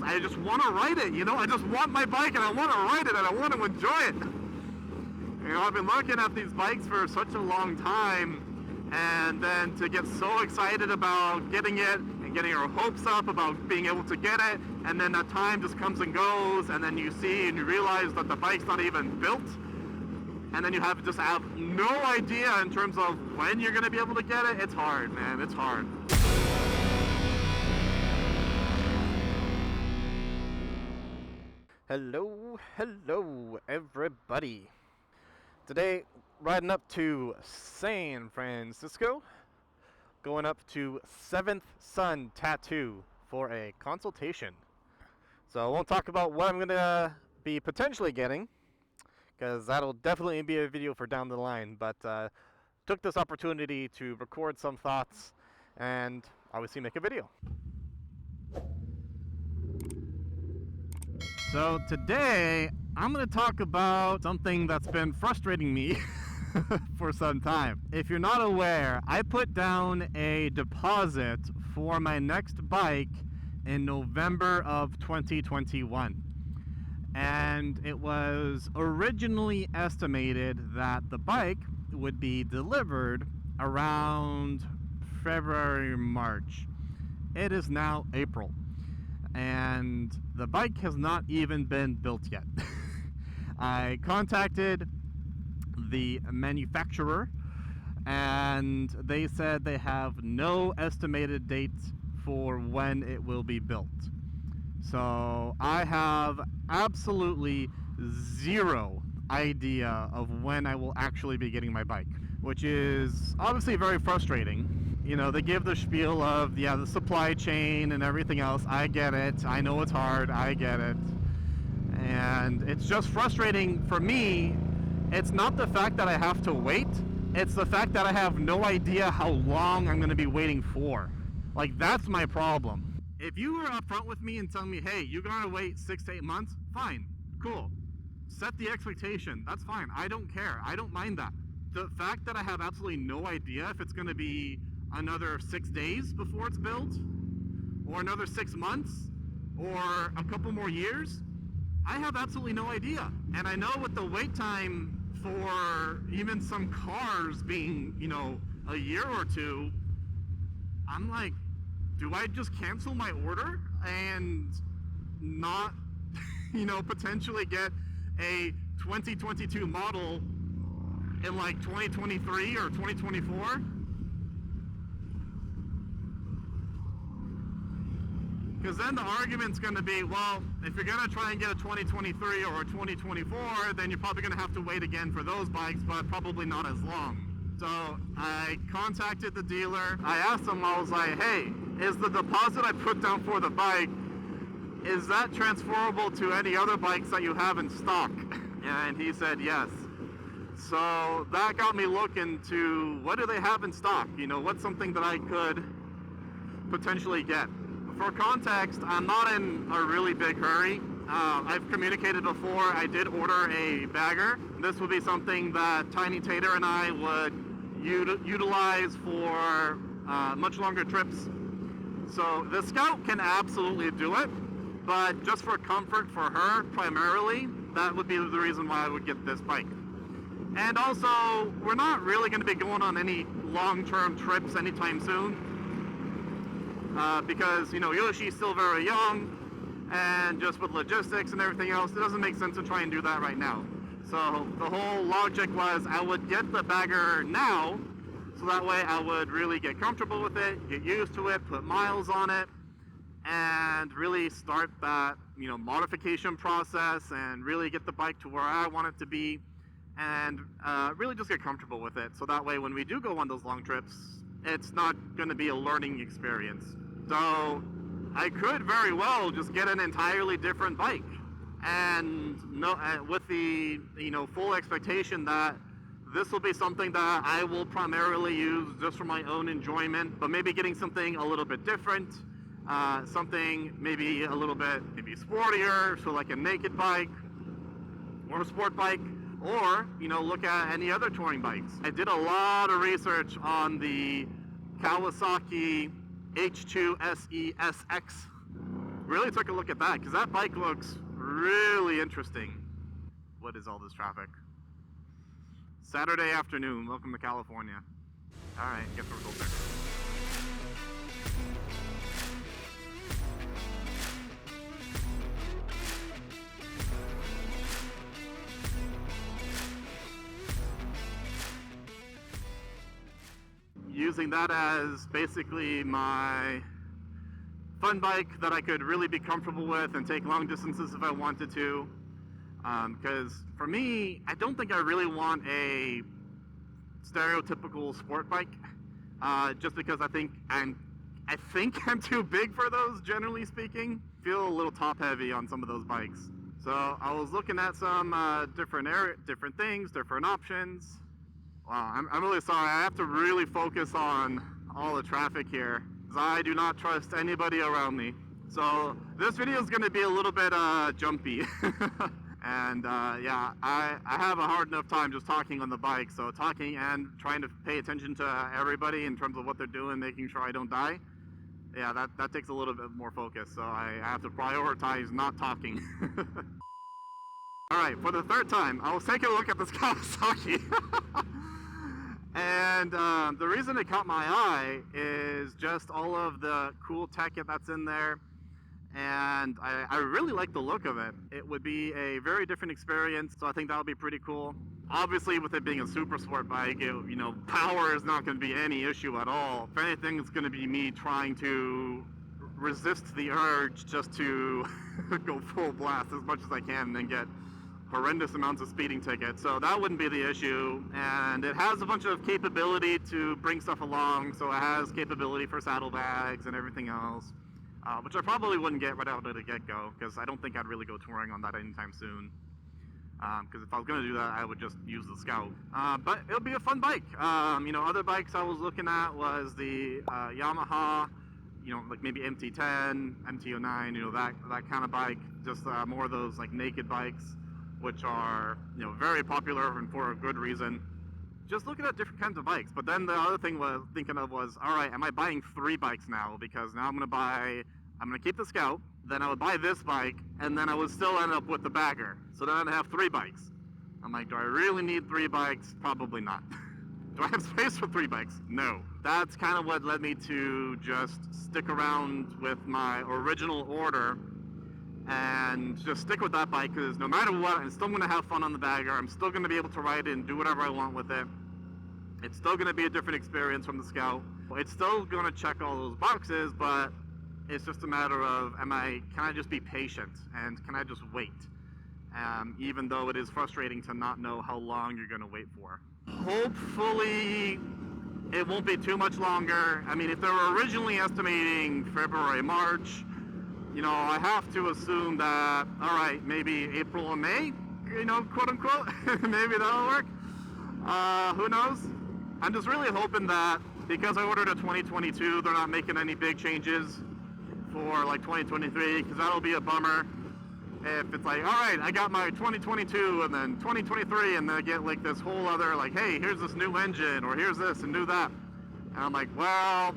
I just want to ride it, you know? I just want my bike and I want to ride it and I want to enjoy it. You know, I've been looking at these bikes for such a long time, and then to get so excited about getting it and getting our hopes up about being able to get it, and then that time just comes and goes, and then you see and you realize that the bike's not even built, and then you have no idea in terms of when you're going to be able to get it. It's hard, man. It's hard. Hello everybody. Today, riding up to San Francisco, going up to 7th Sun Tattoo for a consultation. So I won't talk about what I'm going to be potentially getting, because that'll definitely be a video for down the line, but took this opportunity to record some thoughts and obviously make a video. So today, I'm going to talk about something that's been frustrating me for some time. If you're not aware, I put down a deposit for my next bike in November of 2021. And it was originally estimated that the bike would be delivered around February, March. It is now April. And the bike has not even been built yet. I contacted the manufacturer and they said they have no estimated date for when it will be built. So I have absolutely zero idea of when I will actually be getting my bike, which is obviously very frustrating. You know, they give the spiel of, yeah, the supply chain and everything else. I get it. I know it's hard. I get it. And it's just frustrating for me. It's not the fact that I have to wait. It's the fact that I have no idea how long I'm going to be waiting for. Like, that's my problem. If you were upfront with me and telling me, hey, you're going to wait 6 to 8 months, fine, cool. Set the expectation. That's fine. I don't care. I don't mind that. The fact that I have absolutely no idea if it's going to be another 6 days before it's built, or another 6 months, or a couple more years, I have absolutely no idea. And I know with the wait time for even some cars being, you know, a year or two, I'm like, do I just cancel my order and not, you know, potentially get a 2022 model in like 2023 or 2024? Because then the argument's going to be, well, if you're going to try and get a 2023 or a 2024, then you're probably going to have to wait again for those bikes, but probably not as long. So I contacted the dealer. I asked him, I was like, hey, is the deposit I put down for the bike, is that transferable to any other bikes that you have in stock? And he said yes. So that got me looking to, what do they have in stock? You know, what's something that I could potentially get? For context, I'm not in a really big hurry. I've communicated before, I did order a bagger. This would be something that Tiny Tater and I would utilize for much longer trips. So the Scout can absolutely do it, but just for comfort for her primarily, that would be the reason why I would get this bike. And also, we're not really going to be going on any long-term trips anytime soon. Because, you know, Yoshi's still very young, and just with logistics and everything else, it doesn't make sense to try and do that right now. So the whole logic was I would get the bagger now, so that way I would really get comfortable with it, get used to it, put miles on it, and really start that, you know, modification process and really get the bike to where I want it to be, and really just get comfortable with it. So that way when we do go on those long trips, it's not going to be a learning experience. So I could very well just get an entirely different bike, and with the, you know, full expectation that this will be something that I will primarily use just for my own enjoyment, but maybe getting something a little bit different, something maybe a little bit maybe sportier, so like a naked bike or a sport bike, or, you know, look at any other touring bikes. I did a lot of research on the Kawasaki H2 SE SX really took a look at that, because that bike looks really interesting. What is all this traffic? Saturday afternoon, welcome to California. Alright, guess we're going there. Using that as basically my fun bike that I could really be comfortable with and take long distances if I wanted to. Because for me, I don't think I really want a stereotypical sport bike. Just because I think I'm too big for those, generally speaking. Feel a little top heavy on some of those bikes. So I was looking at some different things, different options. Wow, I'm really sorry. I have to really focus on all the traffic here, because I do not trust anybody around me. So this video is going to be a little bit jumpy. And yeah, I have a hard enough time just talking on the bike. So talking and trying to pay attention to everybody in terms of what they're doing, making sure I don't die. Yeah, that takes a little bit more focus. So I have to prioritize not talking. Alright, for the third time, I was taking a look at this Kawasaki. And the reason it caught my eye is just all of the cool tech that's in there. And I really like the look of it. It would be a very different experience, so I think that would be pretty cool. Obviously, with it being a super sport bike, power is not going to be any issue at all. If anything, it's going to be me trying to resist the urge just to go full blast as much as I can and then get horrendous amounts of speeding tickets. So that wouldn't be the issue. And it has a bunch of capability to bring stuff along. So it has capability for saddlebags and everything else. Which I probably wouldn't get right out of the get-go, because I don't think I'd really go touring on that anytime soon. Because if I was going to do that, I would just use the Scout. But it'll be a fun bike. Other bikes I was looking at was the Yamaha, like maybe MT-10, MT-09, that kind of bike. Just more of those like naked bikes, which are very popular and for a good reason. Just looking at different kinds of bikes. But then the other thing was thinking of was, all right, am I buying 3 bikes now? Because now I'm gonna keep the Scout, then I would buy this bike, and then I would still end up with the Bagger. So then I'd have 3 bikes. I'm like, do I really need 3 bikes? Probably not. Do I have space for 3 bikes? No. That's kind of what led me to just stick around with my original order and just stick with that bike, because no matter what, I'm still going to have fun on the Bagger. I'm still going to be able to ride it and do whatever I want with it. It's still going to be a different experience from the Scout. It's still going to check all those boxes, but it's just a matter of, can I just be patient, and can I just wait? Even though it is frustrating to not know how long you're going to wait for. Hopefully, it won't be too much longer. I mean, if they were originally estimating February, March, I have to assume that, all right, maybe April or May, quote unquote, maybe that'll work. Who knows? I'm just really hoping that because I ordered a 2022, they're not making any big changes for like 2023, because that'll be a bummer. If it's like, all right, I got my 2022 and then 2023, and then I get like this whole other like, hey, here's this new engine, or here's this and do that. And I'm like, well,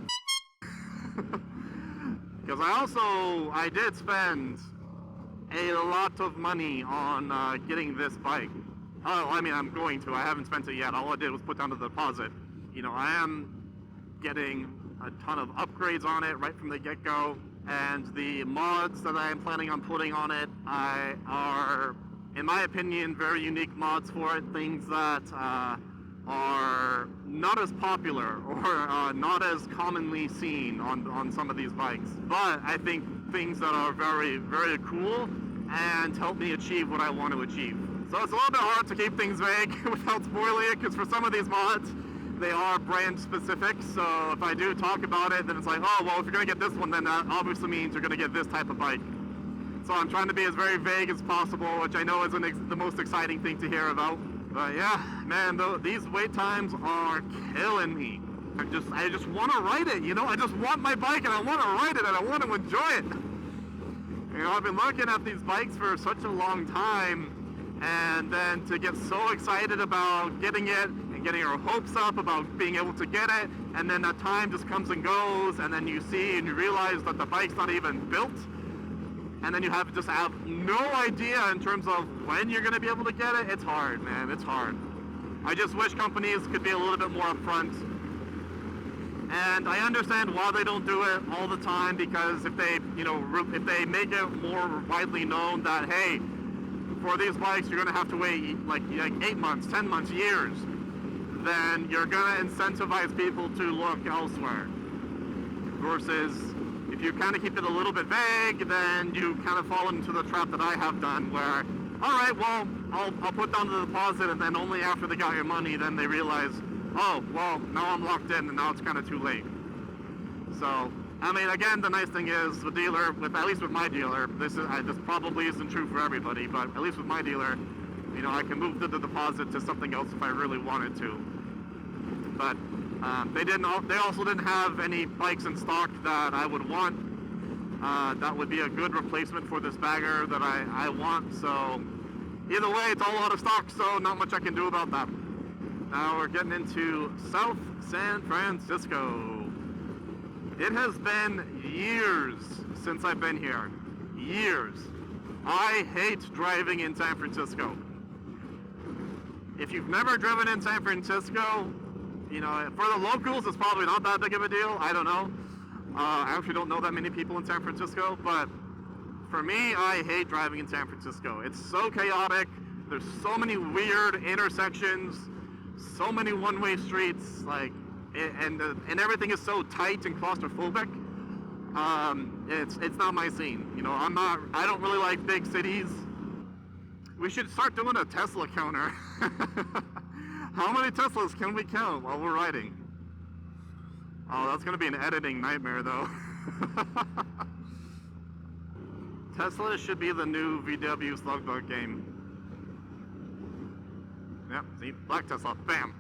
because I did spend a lot of money on getting this bike. Oh, I mean, I'm going to. I haven't spent it yet. All I did was put down the deposit. I am getting a ton of upgrades on it right from the get-go. And the mods that I am planning on putting on it are, in my opinion, very unique mods for it. Things that are not as popular or not as commonly seen on some of these bikes. But I think things that are very, very cool and help me achieve what I want to achieve. So it's a little bit hard to keep things vague without spoiling it, because for some of these mods, they are brand specific. So if I do talk about it, then it's like, oh, well, if you're going to get this one, then that obviously means you're going to get this type of bike. So I'm trying to be as very vague as possible, which I know isn't the most exciting thing to hear about. But yeah, man, these wait times are killing me. I just want to ride it, I just want my bike and I want to ride it and I want to enjoy it. I've been looking at these bikes for such a long time, and then to get so excited about getting it and getting our hopes up about being able to get it, and then that time just comes and goes, and then you see and you realize that the bike's not even built. and then you just have no idea in terms of when you're going to be able to get it. It's hard, man. It's hard. I just wish companies could be a little bit more upfront. And I understand why they don't do it all the time, because if they, if they make it more widely known that, hey, for these bikes you're going to have to wait like 8 months, 10 months, years, then you're going to incentivize people to look elsewhere. Versus if you kind of keep it a little bit vague, then you kind of fall into the trap that I have done, where, all right, well, I'll put down the deposit, and then only after they got your money, then they realize, oh, well, now I'm locked in, and now it's kind of too late. So, I mean, again, the nice thing is the dealer, at least with my dealer, this probably isn't true for everybody, but at least with my dealer, I can move the deposit to something else if I really wanted to. But they also didn't have any bikes in stock that I would want. That would be a good replacement for this bagger that I want. So either way, it's all out of stock, so not much I can do about that. Now we're getting into South San Francisco. It has been years since I've been here. Years. I hate driving in San Francisco. If you've never driven in San Francisco, for the locals, it's probably not that big of a deal. I don't know. I actually don't know that many people in San Francisco, but for me, I hate driving in San Francisco. It's so chaotic. There's so many weird intersections, so many one-way streets, and everything is so tight and claustrophobic. It's not my scene. I don't really like big cities. We should start doing a Tesla counter. How many Teslas can we count while we're riding? Oh, that's going to be an editing nightmare, though. Tesla should be the new VW Slugdog game. Yep, see? Black Tesla. Bam!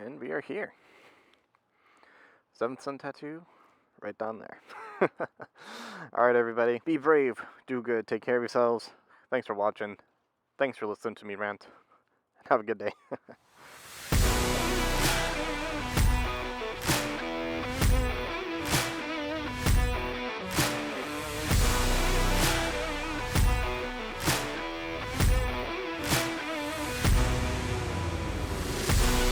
And we are here. Seventh Sun Tattoo, right down there. Alright everybody, be brave, do good, take care of yourselves. Thanks for watching. Thanks for listening to me rant. Have a good day.